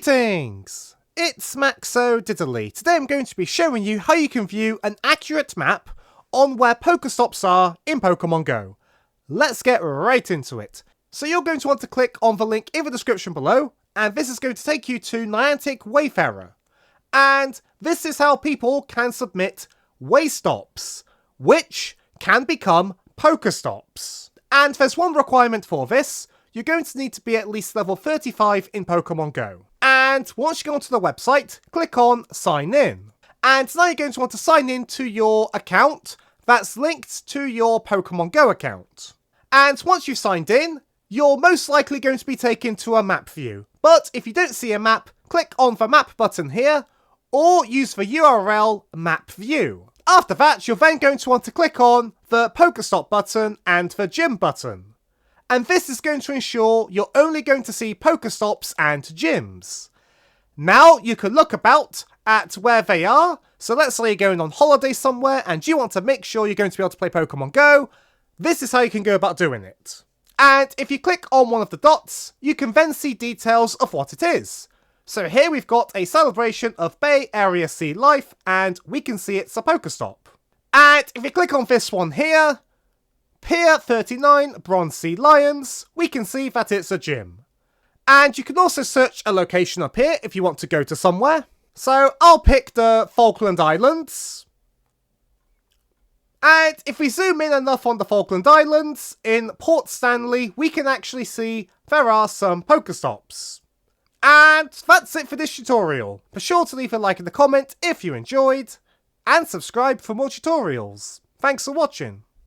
Greetings! It's Maxo Diddly. Today I'm going to be showing you how you can view an accurate map on where Pokestops are in Pokemon Go. Let's get right into it. So you're going to want to click on the link in the description below, and this is going to take you to Niantic Wayfarer. And this is how people can submit Powerstops, which can become Pokestops. And there's one requirement for this. You're going to need to be at least level 35 in Pokemon Go. And once you go onto the website, click on Sign In. And now you're going to want to sign in to your account that's linked to your Pokemon Go account. And once you've signed in, you're most likely going to be taken to a map view. But if you don't see a map, click on the map button here, or use the URL map view. After that, you're then going to want to click on the Pokestop button and the gym button. And this is going to ensure you're only going to see Pokestops and gyms. Now you can look about at where they are. So let's say you're going on holiday somewhere and you want to make sure you're going to be able to play Pokemon Go. This is how you can go about doing it. And if you click on one of the dots, you can then see details of what it is. So here we've got a celebration of Bay Area Sea Life, and we can see it's a Pokestop. And if you click on this one here, Pier 39 Bronze Sea Lions, we can see that it's a gym. And you can also search a location up here if you want to go to somewhere. So I'll pick the Falkland Islands. And if we zoom in enough on the Falkland Islands, in Port Stanley, we can actually see there are some Pokestops. And that's it for this tutorial. Be sure to leave a like in the comment if you enjoyed, and subscribe for more tutorials. Thanks for watching.